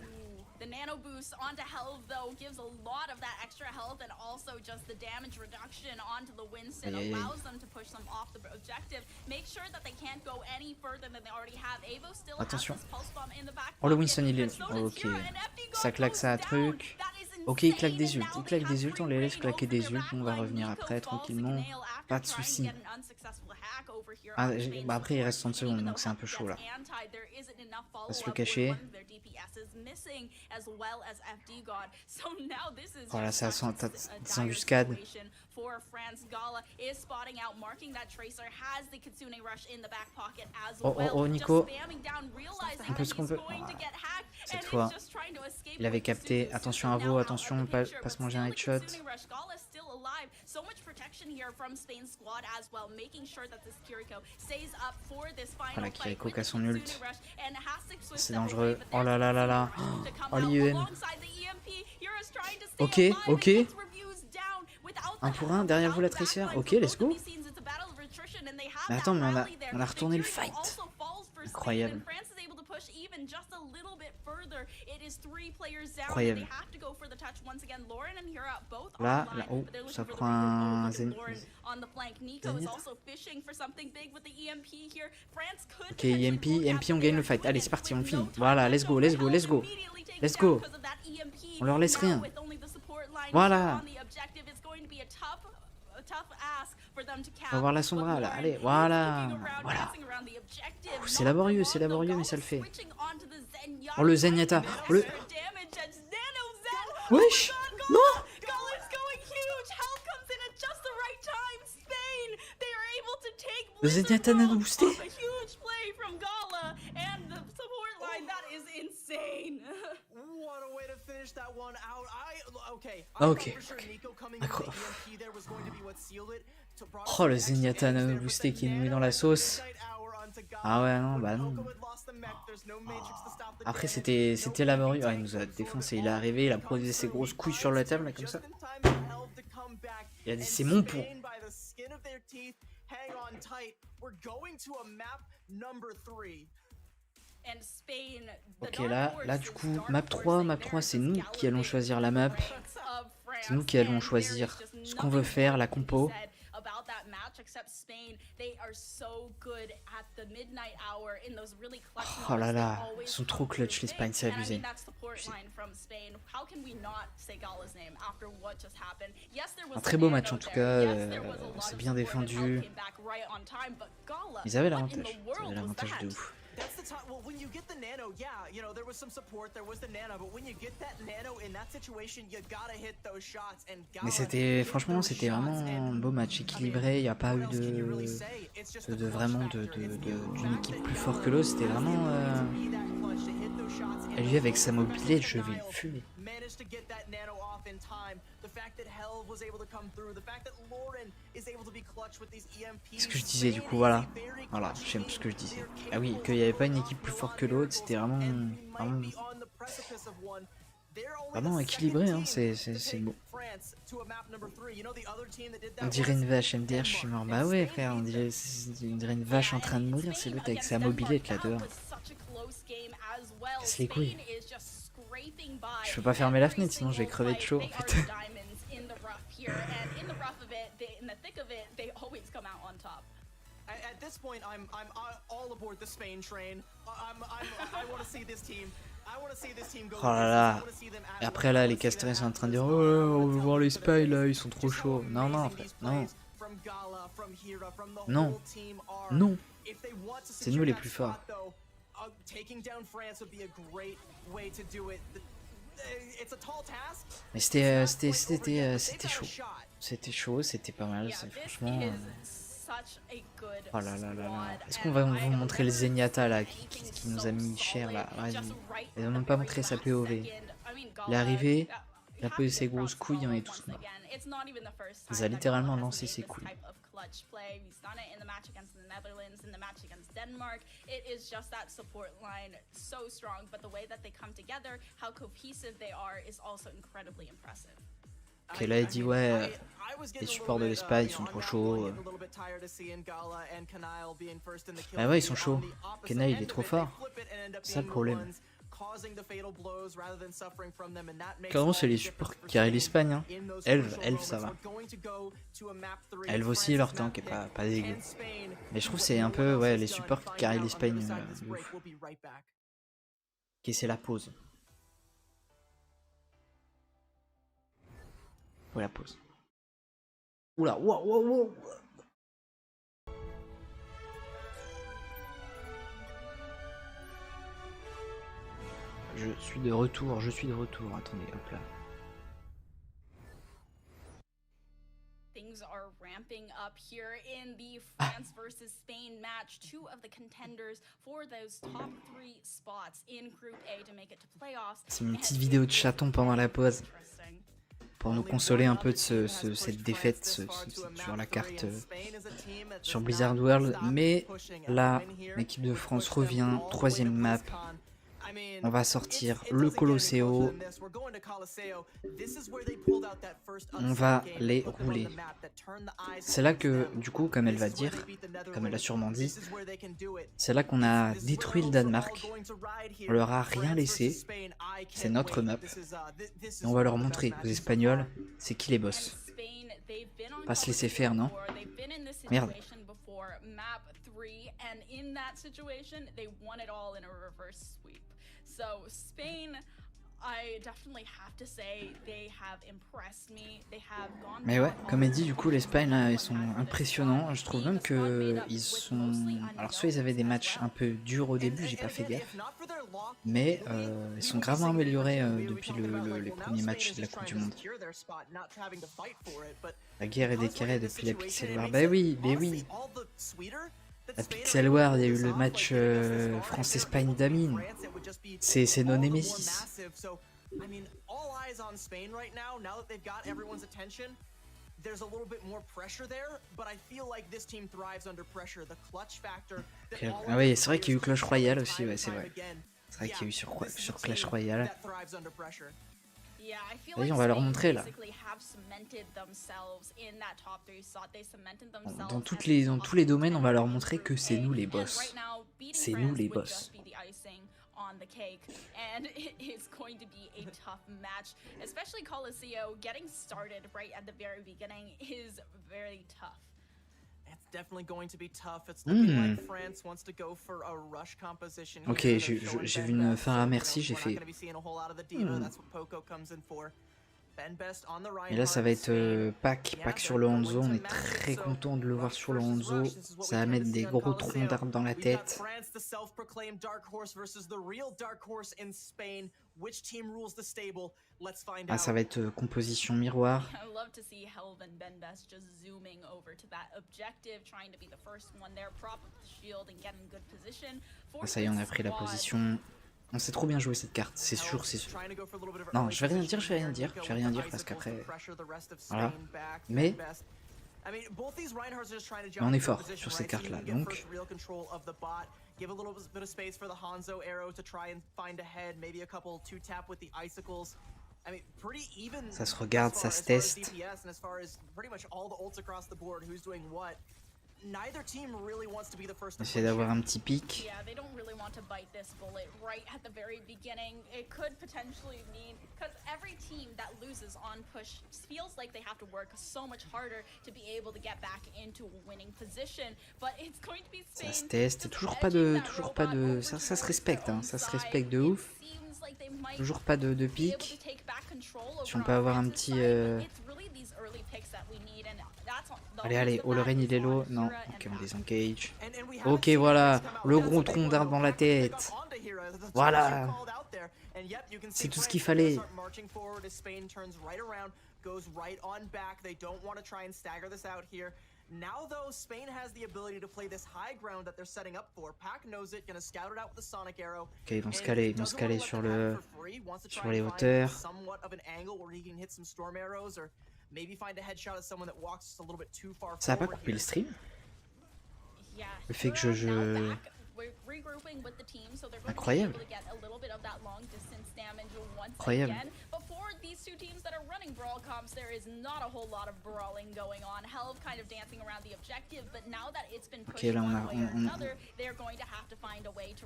C: The nano boost onto Helve though gives a lot of that extra health and also just the damage reduction onto the Winston
A: Aïe, aïe, aïe.
C: allows them to push them off the objective. Make sure that they can't go any further than they already have. Avo still
A: Attention.
C: has this pulse bomb in the back
A: Oh le
C: pocket,
A: Winston il
C: and
A: est...
C: so does
A: Ok.
C: Hira, and FD God
A: Ça claque
C: goes
A: ça à
C: down.
A: truc.
C: That is
A: Ok il claque
C: insane,
A: des
C: and
A: ults,
C: now
A: il
C: they
A: claque
C: have
A: des ults, on les laisse
C: free
A: claquer
C: reign
A: des
C: over
A: ults,
C: their
A: on va
C: backline.
A: revenir
C: Nico
A: après
C: falls
A: tranquillement.
C: sick nail after
A: Pas de
C: trying to
A: soucis.
C: get an unsuccessful hack over here
A: Ah,
C: on Spain's
A: bah après il reste 30
C: support.
A: secondes
C: Even
A: donc
C: though
A: c'est un peu
C: Helve
A: chaud là.
C: gets anti, there isn't enough
A: On va se le
C: follow-up with
A: cacher.
C: one of their DPSs missing, as well as FD God. So now this is
A: Voilà,
C: just
A: ça
C: such a
A: sent
C: dire
A: embuscade.
C: situation for France. Gala is spotting out, marking that tracer, has the Kitsune rush in the back pocket as
A: Oh,
C: well.
A: oh, oh, Nico.
C: Just spamming down, realizing
A: On peut
C: that
A: ce
C: he's
A: qu'on peut.
C: going to get hacked,
A: Cette
C: and
A: fois,
C: is just trying to escape
A: il avait
C: with
A: capté.
C: Suzu.
A: Attention
C: Suzu
A: à
C: now
A: vous,
C: out of
A: attention,
C: the
A: pas
C: picture,
A: se
C: but
A: manger un
C: still the
A: headshot.
C: Kitsune rush. Gala still alive. So much protection here from Spain's squad as well, making sure that this Kiriko stays up for this final
A: Voilà,
C: fight
A: Kiriko
C: with
A: qui a
C: the
A: son
C: Kitsune
A: ult.
C: rush, and has to switch
A: C'est
C: them away,
A: dangereux.
C: but
A: Oh
C: there's
A: là là
C: the
A: là là.
C: Kitsune rush to come
A: Oh
C: out
A: l'IEM.
C: alongside the EMP. Hira's trying to stay
A: Ok,
C: alive
A: ok.
C: and gets reviews down without
A: Un
C: the
A: pour un,
C: help,
A: derrière vous la
C: without
A: Tracer.
C: backline
A: Ok,
C: for
A: let's
C: both
A: go.
C: of these scenes. It's a battle of attrition, and they have
A: Mais
C: that
A: attends, mais
C: rally there.
A: on a
C: The
A: retourné le
C: Kiriko
A: fight.
C: also falls for Spain,
A: Incroyable.
C: and France is able to push even just a little bit further. It is 3 players down, and
A: Incroyable.
C: they have to go for the touch once again. Lauren and Hira both
A: Là,
C: online,
A: là, oh,
C: but they're
A: ça
C: looking for the
A: prend
C: reroute.
A: un
C: Oh, look at
A: zen...
C: Lauren on the flank. Nico is
A: Zenith.
C: also fishing for something big with the EMP here. France could
A: Ok, EMP, EMP, on gagne le fight. Allez, c'est parti, on le finit. Voilà, let's go, let's go, let's go. Let's go. On leur laisse rien. Voilà. On va voir la Sombra là, allez, voilà. Voilà. C'est laborieux, mais ça le fait. Oh le Zenyatta. Oh, le... Wesh. Non. Le Zenyatta nano boosté.
B: What a way to finish that one out. Okay.
A: Ah,
B: I
A: ok,
B: thought for sure
A: ok.
B: Nico coming
A: D'accord.
B: with the EMP there was going to be what sealed it.
A: Oh le Zenyatta nano boosté qui nous met dans la sauce. Ah ouais non bah non. Après c'était laborieux. Ah, il nous a défoncé. Il est arrivé, il a posé ses grosses couilles sur la table là, comme ça. Il a dit c'est mon pont. Ok là du coup map 3 c'est nous qui allons choisir la map. C'est nous qui allons choisir ce qu'on veut faire, la compo. Oh là là, ils sont trop clutch l'Espagne, c'est abusé. Un très beau match en tout cas, c'est bien défendu. Ils avaient l'avantage de ouf.
B: That's the time. Well, when you get the nano, yeah, you know, there was some support, there was the nano, but when you get that nano in that situation, you gotta hit those shots. And
A: mais c'était, franchement, c'était vraiment un beau match équilibré. Il n'y a pas eu de vraiment d'une équipe plus forte que l'autre. C'était vraiment. Lui avec sa mobilette, je vais le fumer. Ce que je disais du coup, voilà, j'aime ce que je disais. Ah oui, qu'il n'y avait pas une équipe plus forte que l'autre, c'était vraiment équilibré, hein, c'est beau. On dirait une vache MDR, je suis mort. Bah ouais frère, on dirait une vache en train de mourir, c'est l'autre avec sa mobilette là dehors. Casse les couilles. Je peux pas fermer la fenêtre sinon je vais crever de chaud en fait.
B: At this point, I'm all aboard the Spain train. I want to see this team. I want to see this team go.
A: Oh là là. Et après là, les castrés sont en train de dire oh, on veut voir les spies là, ils sont trop chauds. Non non, en fait, non. Non. Non. C'est nous les plus forts. Mais c'était chaud. C'était chaud, c'était pas mal, franchement. Oh là là là là. Est-ce qu'on va vous montrer le Zenyatta là qui nous a mis cher là? Vas-y. Ils n'ont même pas montré sa POV. Il est arrivé, Il a posé ses grosses couilles, on est tous morts. Il a littéralement lancé ses couilles. Ok, là il dit ouais, les supports de l'Espagne sont trop chauds. Ah ouais, ils sont chauds. Kenai il est trop fort. C'est ça le problème. Clairement c'est les supports qui arrivent l'Espagne. Hein. Elve ça va. Elve aussi leur tank est pas dégueu. Mais je trouve c'est un peu ouais les supports qui arrivent l'Espagne. Ok, c'est la pause. Faut la pause. Oula, wow. Je suis de retour. Attendez, hop là.
C: Things are ramping up here in the France versus Spain match. Two of the contenders for those top 3 spots in Group A to make it to playoffs.
A: C'est une petite vidéo de chaton pendant la pause. Pour nous consoler un peu de cette défaite sur la carte sur Blizzard World. Mais là, l'équipe de France revient, 3ème map. On va sortir le Colosseo. On va les rouler. C'est là que, du coup, comme elle va dire, comme elle a sûrement dit, c'est là qu'on a détruit le Danemark. On leur a rien laissé. C'est notre map. Et on va leur montrer aux Espagnols, c'est qui les boss. Pas se laisser faire, non? Merde.
C: And in that situation, they won it all in a reverse sweep. So Spain, I definitely have to say they have impressed me. They have gone.
A: Mais ouais, comme elle dit, du coup l'Espagne là, ils sont impressionnants. Je trouve même que ils sont. Alors soit ils avaient des matchs un peu durs au début, j'ai pas fait gaffe, mais ils sont gravement améliorés depuis les premiers matchs de la Coupe du Monde. La guerre est déclarée depuis la Pixel War. Bah oui. La Pixel War, il y a eu le match France-Espagne d'Amine. C'est nos Nemesis. Ah oui, c'est vrai qu'il y a eu Clash Royale aussi, ouais, c'est vrai. C'est vrai qu'il y a eu sur Clash Royale. Vas-y, on va leur montrer là. Dans tous les domaines, on va leur montrer que c'est nous les boss. C'est nous les boss.
C: On the cake, and it is going to be a tough match, especially Colosseo. Getting started right at the very beginning is very tough.
B: It's definitely going to be tough. It's looking like France wants to go for a rush composition.
A: Ok, j'ai vu une fin à merci, j'ai fait. Et là ça va être Pack sur le Hanzo, on est très content de le voir sur le Hanzo, ça va mettre des gros troncs d'arbres dans la tête. Ah ça va être composition miroir. Ah, ça y est on a pris la position. On sait trop bien jouer cette carte, c'est sûr. Non, je vais rien dire parce qu'après... Voilà. Mais on est fort sur cette carte-là, donc... Ça se regarde, ça se teste. Essayer d'avoir un petit pic. Ça se teste, toujours pas de, ça se respecte, hein. Ça se respecte de ouf. Toujours pas de pic. Si on peut avoir un petit... Allez, Olorraine il est low. Non, ok, on désengage. Ok, voilà, le gros tronc d'arbre dans la tête. Voilà. C'est tout ce qu'il fallait.
B: Now though, Spain has the ability to play this high ground that they're setting up for. Pack knows it, gonna scout it out with the Sonic Arrow.
A: Ok, ils vont se caler sur le... Sur les hauteurs. Ça a pas coupé le stream? Le fait que je... Incroyable. Incroyable. Ok, là on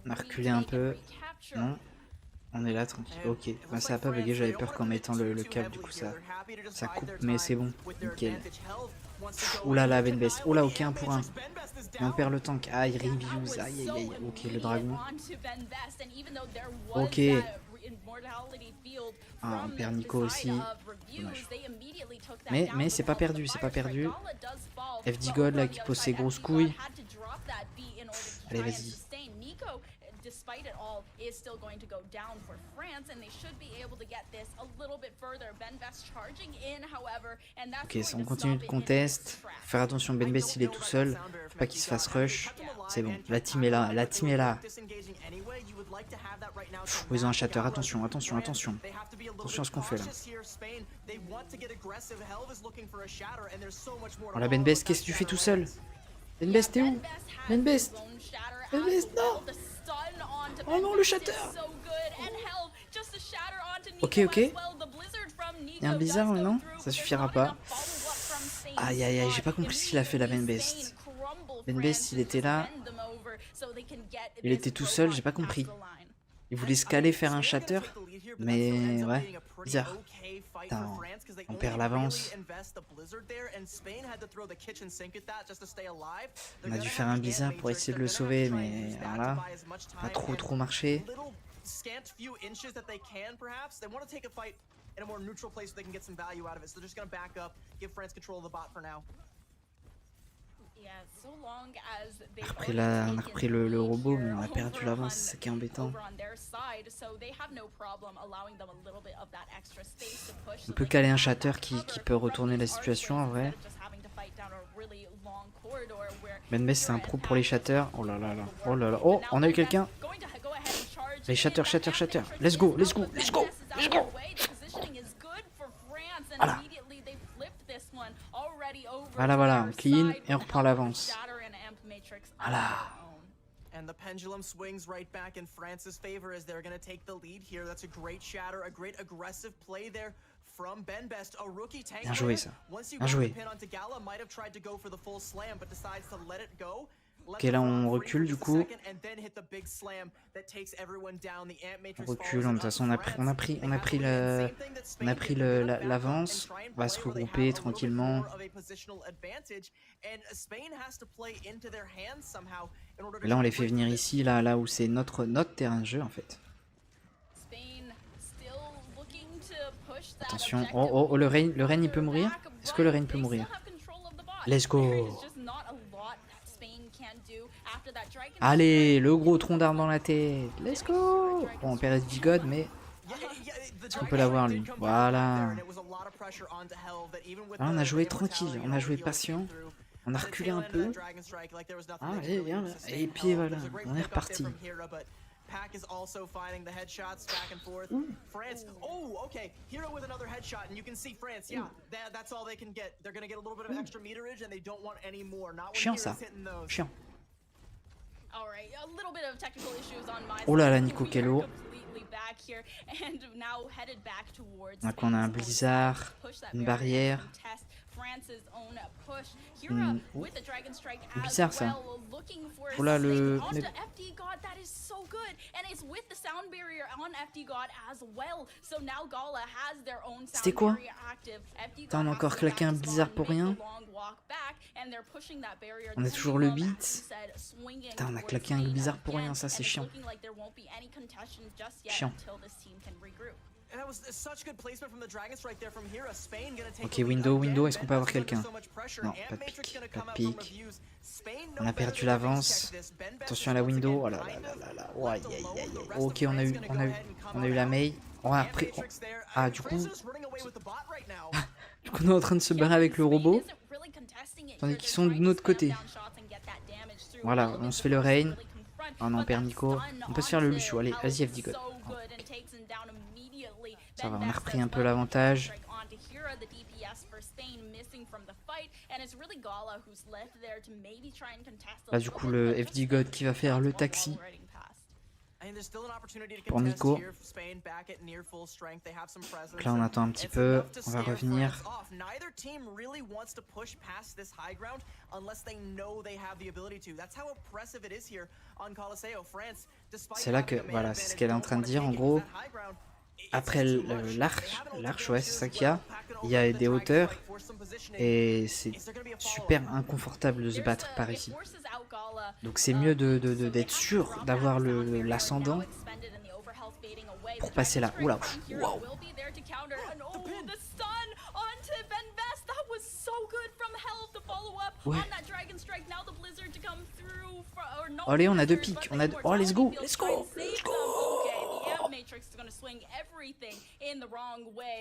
A: a reculé un peu. Non. On est là tranquille. Ok, bah, ça a pas bugué, j'avais peur qu'en mettant le câble, du coup ça coupe, mais c'est bon, nickel. Oula la Benbest, oula ok 1 pour 1. Et on perd le tank, aïe reviews, aïe aïe aïe, ok le dragon. Ok. Ah on perd Nico aussi. Dommage. Mais c'est pas perdu, c'est pas perdu. FD God là qui pose ses grosses couilles. Allez vas-y. Despite it all, is still going to go down for France, and they should be able to get this a little bit further. Benbest charging in, however, and that's ok, on continue de contest. Faire attention, Benbest il est tout seul, faut pas qu'il se fasse rush. C'est bon, la team est là, la team est là. Oh, ils ont un shatter, attention, attention, attention. Attention à ce qu'on fait là. Oh la Benbest, qu'est-ce que tu fais tout seul? Benbest, t'es où? Benbest! Benbest, non! Oh non, le shatter! Ok, ok. Il y a un bizarre, non? Ça suffira pas. Aïe, aïe, aïe, j'ai pas compris ce qu'il a fait la Benbest. Benbest, il était là. Il était tout seul, j'ai pas compris. Il voulait scaler, faire un shatter. Mais ouais, bizarre. Putain, on perd l'avance. On a dû faire un bizarre pour essayer de le sauver, mais voilà, pas trop marché. On a repris le robot, mais on a perdu l'avance, c'est ce qui est embêtant. On peut caler un shatter qui peut retourner la situation en vrai. Benbest c'est un pro pour les shatters. Oh là là là. Oh là là. Oh, on a eu quelqu'un. Les shatter. Let's go. Voilà, on clean et on reprend l'avance. Voilà.
B: And the pendulum swings right back in France's favor as they're going to take the lead here. That's a great shatter, a great aggressive play there from Benbest, a rookie tank.
A: Bien joué ça. Bien joué. Ok, là on recule du coup. On recule, de toute façon on a pris l'avance. On va se regrouper tranquillement. Et là on les fait venir ici, là où c'est notre terrain de jeu en fait. Attention, oh le Reign il peut mourir? Est-ce que le Reign peut mourir? Let's go! Allez, le gros tronc d'arbre dans la tête. Let's go. Bon, on perd FD God, mais est-ce qu'on peut l'avoir lui? Voilà. Ah, on a joué tranquille, on a joué patient. On a reculé un peu. Ah, allez, viens là. Et puis voilà, on est reparti.
B: Pack is also finding the headshots back and forth. France, oh, okay, Hero with another headshot, and you can see France, yeah, that's all they can get. They're gonna get a little bit of extra meterage, and they don't want any more. Not when Hero's hitting those.
A: Chiant.
C: Alright, a little bit of technical issues on my side.
A: Oh là là, Nico, quel eau. Donc on a un blizzard, une barrière. Bizarre ça. Oh là le... C'était quoi? Putain, on a encore claqué un blizzard pour rien. On a toujours le beat. Putain, on a claqué un blizzard pour rien, ça c'est chiant. Chiant. Ok, window, est-ce qu'on peut avoir quelqu'un? Non, pas de pique, On a perdu l'avance. Attention à la window. Oh là là là. Oh, aïe, aïe, aïe. Ok, on a eu la Mei. On a repris. Ah, du coup, on est en train de se barrer avec le robot. Tandis qu'ils sont de notre côté. Voilà, on se fait le rain. Oh non, on perd Nico. On peut se faire le Lucio. Allez, vas-y, FD God. Ça va, on a repris un peu l'avantage. Là du coup le FD God qui va faire le taxi pour Nico. Donc là on attend un petit peu, on va revenir. C'est là que, voilà, c'est ce qu'elle est en train de dire en gros. Après l'arche, ouais, c'est ça qu'il y a des hauteurs et c'est super inconfortable de se battre par ici. Donc c'est mieux d'être sûr d'avoir l'ascendant pour passer là. Oula, wow. Ouais. Allez, on a 2 pics, Oh, let's go, let's go, let's go.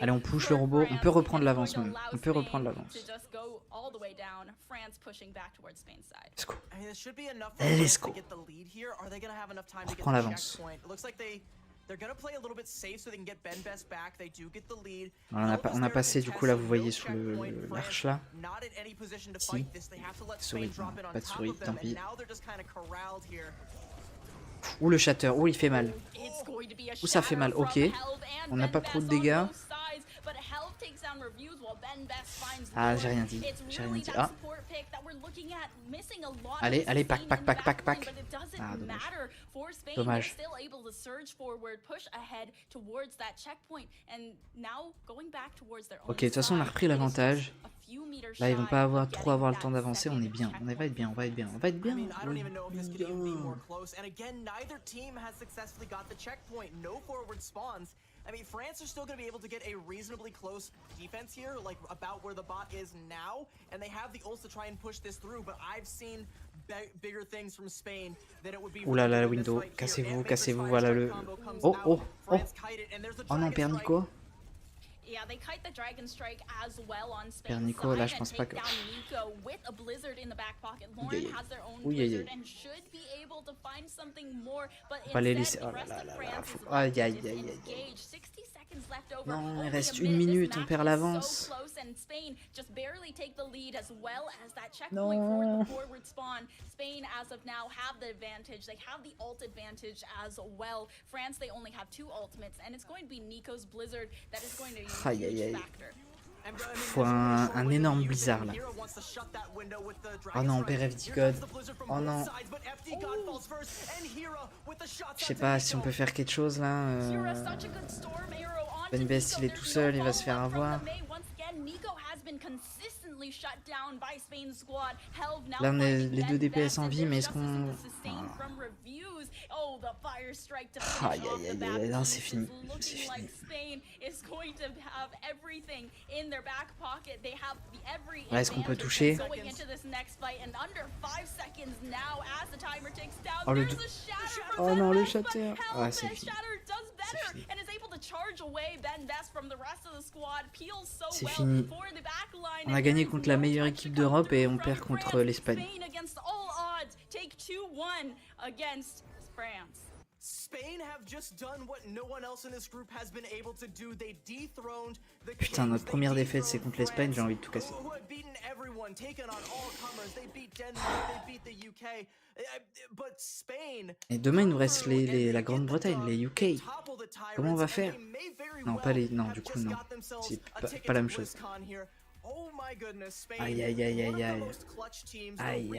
A: Allez, on push le robot, on peut reprendre l'avance même. On peut reprendre l'avance. Let's go. Let's go. On reprend l'avance. On a passé du coup là, vous voyez sur l'arche là. Si. Souris, non, pas de souris, tant pis. Ouh le shatter, ouh il fait mal. Ouh ça fait mal, ok. On n'a pas trop de dégâts. Ah j'ai rien dit, Ah. Allez, allez, pack. Ah dommage. Ok, de toute façon on a repris l'avantage. Là ils vont pas trop avoir le temps d'avancer, on est bien, on va être bien.
B: I mean, France are still going to be able to get a reasonably close defense here, like about where the bot is now, and they have the ults to try and push this through, but I've seen bigger things from Spain than it would be.
A: Ouh là là, la window, cassez-vous, voilà le... Oh non, perd Nico. Père Nico, là je pense pas que... Ouh, on va les laisser... Oh là là, aïe. Non, il reste 1 minute, on perd l'avance. Non. Aïe. Faut un énorme blizzard là. Oh non, on perd FD code. Oh non. Je sais pas si on peut faire quelque chose là. Ben Best il est tout seul, il va se faire avoir. Là on est les 2 DPS en vie, mais est-ce qu'on... Aïe, non c'est fini. Là est-ce qu'on peut toucher? Oh le... Oh non le shatter. Ah c'est fini. C'est fini. On a gagné contre la meilleure équipe d'Europe et on perd contre l'Espagne. Putain, notre première défaite c'est contre l'Espagne, j'ai envie de tout casser. Et demain il nous reste la Grande-Bretagne, les UK. Comment on va faire? Non, pas les... Non, du coup non. C'est pas la même chose. Aïe.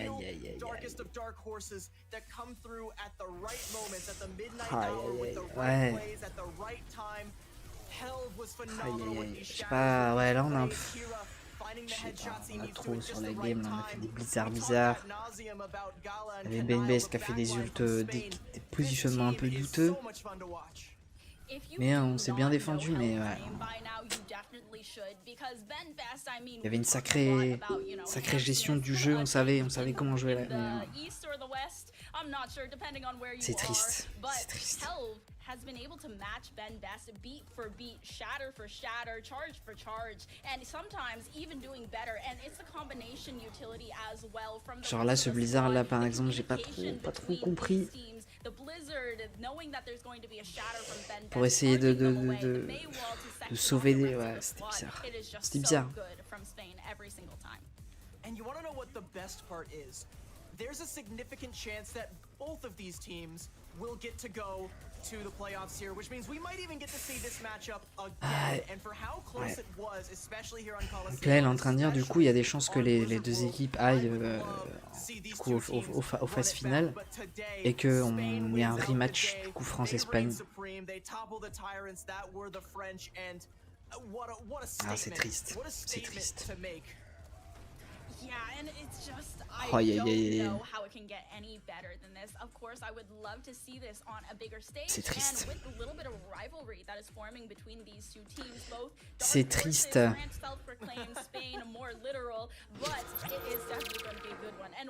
A: Ouais. Je sais pas, ouais là on a un... on a trop sur la game, là, on a fait des blizzards bizarres. Il y avait BNBS qui a fait des ults, des positionnements un peu douteux. Mais on s'est bien défendu, mais ouais. Il y avait une sacrée gestion du jeu, on savait comment jouer là. Mais, c'est triste.
C: Has been able to match Ben Best beat for beat, shatter for shatter, charge for charge, and sometimes even doing better. And it's a combination utility as well from the...
A: Genre là, ce blizzard là par exemple, j'ai pas trop compris. Pour essayer de sauver des... Ouais, c'était bizarre. C'était bizarre.
B: And you want to know what the best part is? There's a significant chance that both of these teams will get to go to the playoffs here, which means we might even get to see this matchup again. And for how close it was, especially here on Coliseum.
A: Donc là, elle est en train de dire, du coup, il y a des chances que les deux équipes aillent du coup, aux phases finales et qu'on ait un rematch, du coup, France-Espagne. Ah, c'est triste. C'est triste.
C: Yeah, and it's just I don't know how it can get any better than this. Of course, I would love to see this on a bigger stage.
A: C'est triste.
C: And with the little bit of rivalry that is forming between these two teams, both
A: c'est triste.
C: France self-proclaimed Spain more literal, but it is definitely going to be a good one. And